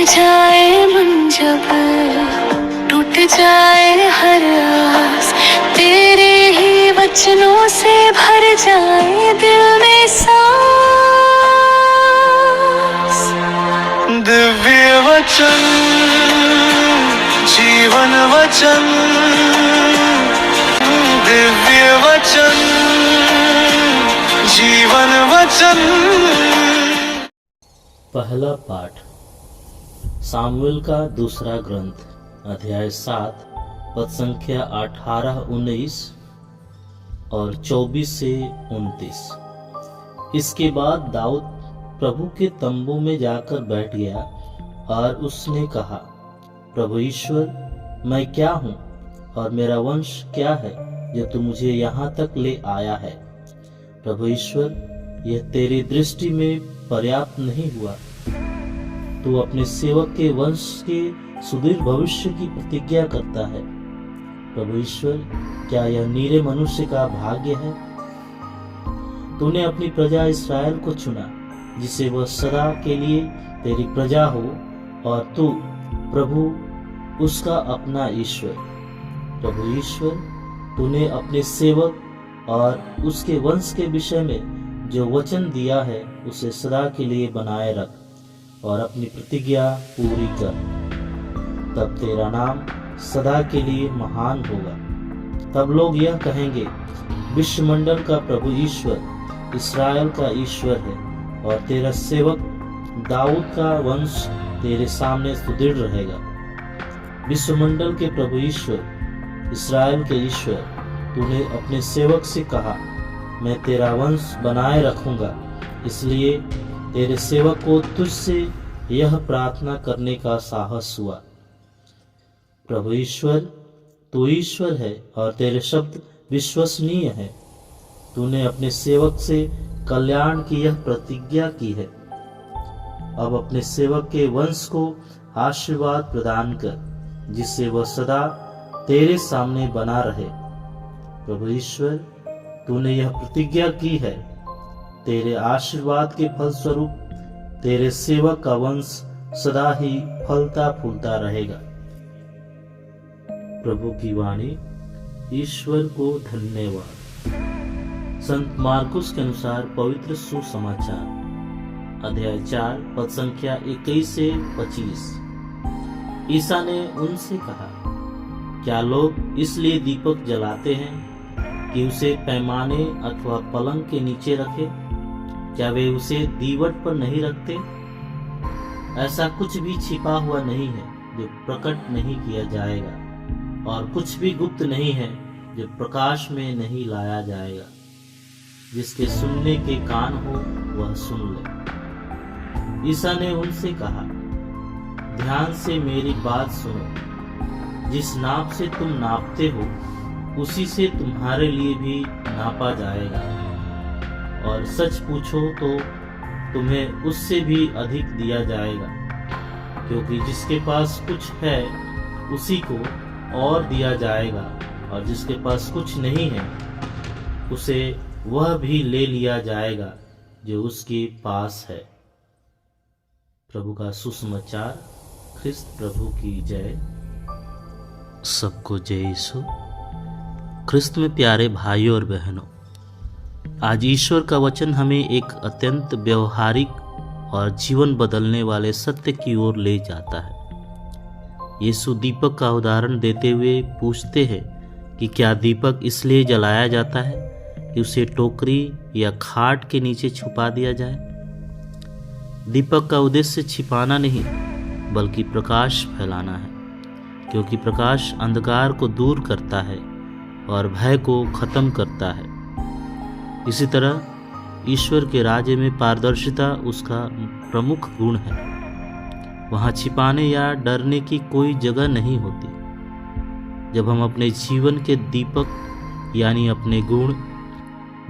जाए मन जब, टूट जाए हर आस, तेरे ही वचनों से भर जाए दिल में सांस। दिव्य वचन, जीवन वचन, दिव्य वचन, जीवन वचन। पहला पाठ सामुएल का दूसरा ग्रंथ, अध्याय 7, पद संख्या 18, 19 और 24 से 29। इसके बाद दाऊद प्रभु के तंबू में जाकर बैठ गया और उसने कहा, प्रभु ईश्वर, मैं क्या हूँ और मेरा वंश क्या है जो तू मुझे यहाँ तक ले आया है। प्रभु ईश्वर, यह तेरी दृष्टि में पर्याप्त नहीं हुआ। तू अपने सेवक के वंश के सुदूर भविष्य की प्रतिज्ञा करता है। प्रभु ईश्वर, क्या यह नीरे मनुष्य का भाग्य है? तूने अपनी प्रजा इस्राएल को चुना, जिसे वह सदा के लिए तेरी प्रजा हो, और तू प्रभु उसका अपना ईश्वर। प्रभु ईश्वर, तूने अपने सेवक और उसके वंश के विषय में जो वचन दिया है उसे सदा के लिए बनाए रख और अपनी प्रतिज्ञा पूरी कर। तब तेरा नाम सदा के लिए महान होगा। तब लोग यह कहेंगे, विश्वमंडल का प्रभु ईश्वर इस्राएल का ईश्वर है, और तेरा सेवक दाऊद का वंश तेरे सामने सुदृढ़ रहेगा। विश्वमंडल के प्रभु ईश्वर, इस्राएल के ईश्वर, तूने अपने सेवक से कहा, मैं तेरा वंश बनाए रखूंगा। इसलिए तेरे सेवक को तुझसे यह प्रार्थना करने का साहस हुआ। प्रभु ईश्वर, तू ईश्वर है और तेरे शब्द विश्वसनीय है। तूने अपने सेवक से कल्याण की यह प्रतिज्ञा की है। अब अपने सेवक के वंश को आशीर्वाद प्रदान कर, जिससे वह सदा तेरे सामने बना रहे। प्रभु ईश्वर, तूने यह प्रतिज्ञा की है। तेरे आशीर्वाद के फलस्वरूप तेरे सेवक का वंश सदा ही फलता फूलता रहेगा। प्रभु की वाणी। ईश्वर को धन्यवाद। संत मार्कुस के अनुसार पवित्र सुसमाचार, अध्याय 4, पद संख्या 21 से 25। ईसा ने उनसे कहा, क्या लोग इसलिए दीपक जलाते हैं कि उसे पैमाने अथवा पलंग के नीचे रखे? क्या वे उसे दीवट पर नहीं रखते? ऐसा कुछ भी छिपा हुआ नहीं है जो प्रकट नहीं किया जाएगा, और कुछ भी गुप्त नहीं है जो प्रकाश में नहीं लाया जाएगा। जिसके सुनने के कान हो वह सुन ले। ईसा ने उनसे कहा, ध्यान से मेरी बात सुनो। जिस नाप से तुम नापते हो उसी से तुम्हारे लिए भी नापा जाएगा, और सच पूछो तो तुम्हें उससे भी अधिक दिया जाएगा। क्योंकि जिसके पास कुछ है उसी को और दिया जाएगा, और जिसके पास कुछ नहीं है उसे वह भी ले लिया जाएगा जो उसके पास है। प्रभु का सुसमाचार। ख्रिस्त प्रभु की जय। सबको जय यीशु। ख्रिस्त में प्यारे भाइयों और बहनों, आज ईश्वर का वचन हमें एक अत्यंत व्यवहारिक और जीवन बदलने वाले सत्य की ओर ले जाता है। यीशु दीपक का उदाहरण देते हुए पूछते हैं कि क्या दीपक इसलिए जलाया जाता है कि उसे टोकरी या खाट के नीचे छुपा दिया जाए? दीपक का उद्देश्य छिपाना नहीं, बल्कि प्रकाश फैलाना है, क्योंकि प्रकाश अंधकार को दूर करता है और भय को खत्म करता है। इसी तरह ईश्वर के राज्य में पारदर्शिता उसका प्रमुख गुण है। वहाँ छिपाने या डरने की कोई जगह नहीं होती। जब हम अपने जीवन के दीपक यानी अपने गुण,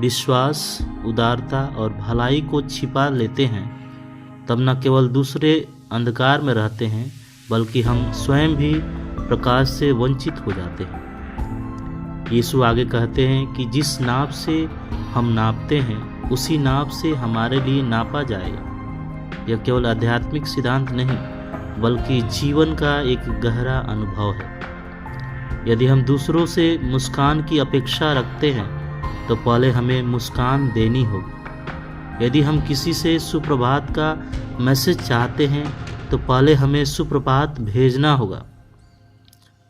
विश्वास, उदारता और भलाई को छिपा लेते हैं, तब न केवल दूसरे अंधकार में रहते हैं, बल्कि हम स्वयं भी प्रकाश से वंचित हो जाते हैं। यीशु आगे कहते हैं कि जिस नाप से हम नापते हैं उसी नाप से हमारे लिए नापा जाएगा। यह केवल आध्यात्मिक सिद्धांत नहीं, बल्कि जीवन का एक गहरा अनुभव है। यदि हम दूसरों से मुस्कान की अपेक्षा रखते हैं तो पहले हमें मुस्कान देनी होगी। यदि हम किसी से सुप्रभात का मैसेज चाहते हैं तो पहले हमें सुप्रभात भेजना होगा।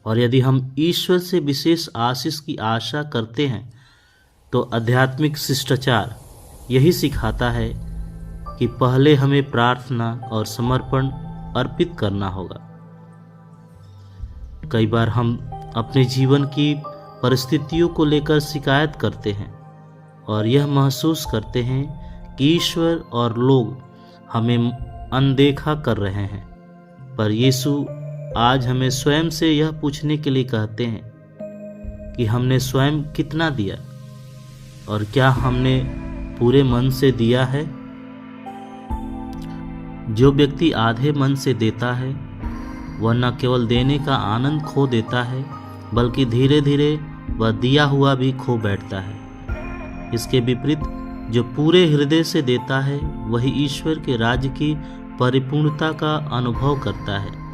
और यदि हम ईश्वर से विशेष आशीष की आशा करते हैं तो आध्यात्मिक शिष्टाचार यही सिखाता है कि पहले हमें प्रार्थना और समर्पण अर्पित करना होगा। कई बार हम अपने जीवन की परिस्थितियों को लेकर शिकायत करते हैं और यह महसूस करते हैं कि ईश्वर और लोग हमें अनदेखा कर रहे हैं। पर यीशु आज हमें स्वयं से यह पूछने के लिए कहते हैं कि हमने स्वयं कितना दिया और क्या हमने पूरे मन से दिया है। जो व्यक्ति आधे मन से देता है वह न केवल देने का आनंद खो देता है बल्कि धीरे धीरे वह दिया हुआ भी खो बैठता है। इसके विपरीत जो पूरे हृदय से देता है वही ईश्वर के राज्य की परिपूर्णता का अनुभव करता है।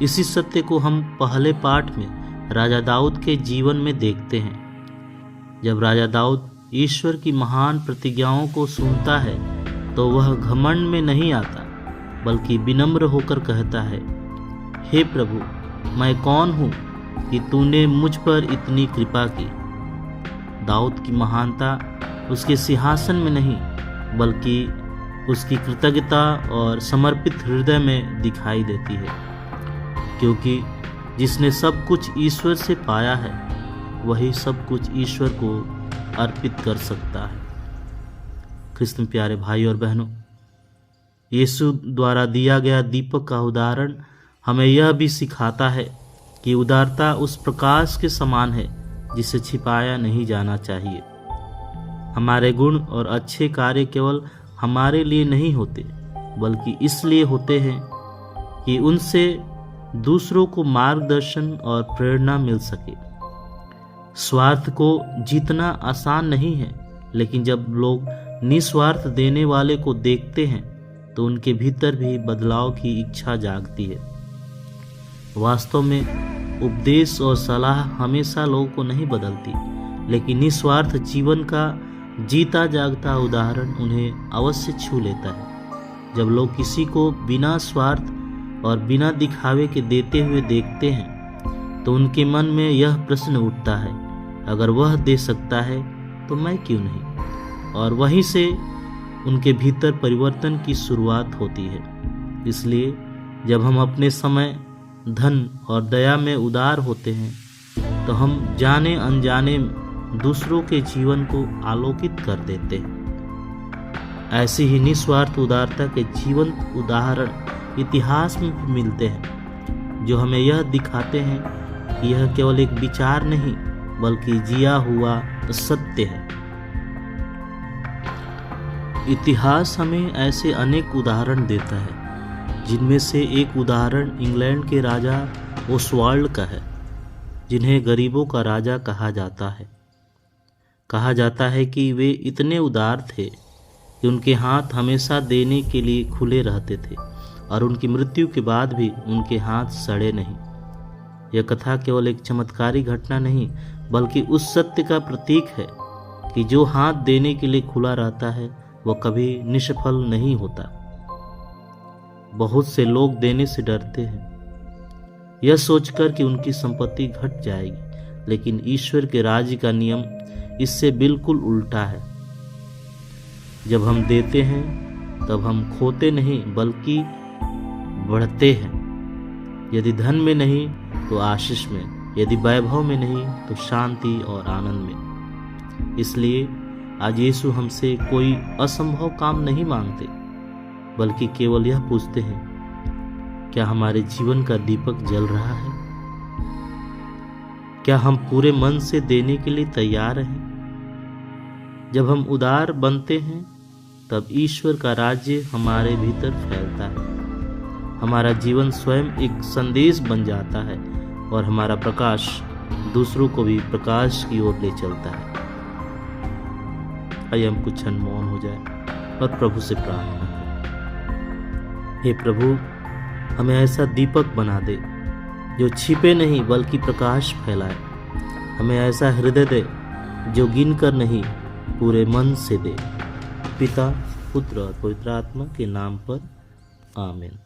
इसी सत्य को हम पहले पाठ में राजा दाऊद के जीवन में देखते हैं। जब राजा दाऊद ईश्वर की महान प्रतिज्ञाओं को सुनता है तो वह घमंड में नहीं आता बल्कि विनम्र होकर कहता है, हे प्रभु, मैं कौन हूँ कि तूने मुझ पर इतनी कृपा की। दाऊद की महानता उसके सिंहासन में नहीं बल्कि उसकी कृतज्ञता और समर्पित हृदय में दिखाई देती है, क्योंकि जिसने सब कुछ ईश्वर से पाया है वही सब कुछ ईश्वर को अर्पित कर सकता है। क्रिस्त में प्यारे भाई और बहनों, यीशु द्वारा दिया गया दीपक का उदाहरण हमें यह भी सिखाता है कि उदारता उस प्रकाश के समान है जिसे छिपाया नहीं जाना चाहिए। हमारे गुण और अच्छे कार्य केवल हमारे लिए नहीं होते बल्कि इसलिए होते हैं कि उनसे दूसरों को मार्गदर्शन और प्रेरणा मिल सके। स्वार्थ को जीतना आसान नहीं है, लेकिन जब लोग निस्वार्थ देने वाले को देखते हैं तो उनके भीतर भी बदलाव की इच्छा जागती है। वास्तव में उपदेश और सलाह हमेशा लोगों को नहीं बदलती, लेकिन निस्वार्थ जीवन का जीता जागता उदाहरण उन्हें अवश्य छू लेता है। जब लोग किसी को बिना स्वार्थ और बिना दिखावे के देते हुए देखते हैं तो उनके मन में यह प्रश्न उठता है, अगर वह दे सकता है तो मैं क्यों नहीं। और वहीं से उनके भीतर परिवर्तन की शुरुआत होती है। इसलिए जब हम अपने समय, धन और दया में उदार होते हैं तो हम जाने अनजाने दूसरों के जीवन को आलोकित कर देते हैं। ऐसी ही निस्वार्थ उदारता के जीवंत उदाहरण इतिहास में भी मिलते हैं, जो हमें यह दिखाते हैं कि यह केवल एक विचार नहीं बल्कि जिया हुआ सत्य है। इतिहास हमें ऐसे अनेक उदाहरण देता है, जिनमें से एक उदाहरण इंग्लैंड के राजा ओसवाल्ड का है, जिन्हें गरीबों का राजा कहा जाता है। कहा जाता है कि वे इतने उदार थे कि उनके हाथ हमेशा देने के लिए खुले रहते थे और उनकी मृत्यु के बाद भी उनके हाथ सड़े नहीं। यह कथा केवल एक चमत्कारी घटना नहीं बल्कि उस सत्य का प्रतीक है कि जो हाथ देने के लिए खुला रहता है वह कभी निष्फल नहीं होता। बहुत से लोग देने से डरते हैं, यह सोचकर कि उनकी संपत्ति घट जाएगी, लेकिन ईश्वर के राज्य का नियम इससे बिल्कुल उल्टा है। जब हम देते हैं तब हम खोते नहीं बल्कि बढ़ते हैं। यदि धन में नहीं तो आशीष में, यदि वैभव में नहीं तो शांति और आनंद में। इसलिए आज यीशु हमसे कोई असंभव काम नहीं मांगते, बल्कि केवल यह पूछते हैं, क्या हमारे जीवन का दीपक जल रहा है? क्या हम पूरे मन से देने के लिए तैयार हैं? जब हम उदार बनते हैं तब ईश्वर का राज्य हमारे भीतर फैलता है। हमारा जीवन स्वयं एक संदेश बन जाता है और हमारा प्रकाश दूसरों को भी प्रकाश की ओर ले चलता है। आइए हम कुछ क्षण मौन हो जाए और प्रभु से प्रार्थना करें। हे प्रभु, हमें ऐसा दीपक बना दे जो छिपे नहीं बल्कि प्रकाश फैलाए। हमें ऐसा हृदय दे जो गिन कर नहीं पूरे मन से दे। पिता, पुत्र और पवित्र आत्मा के नाम पर आमीन।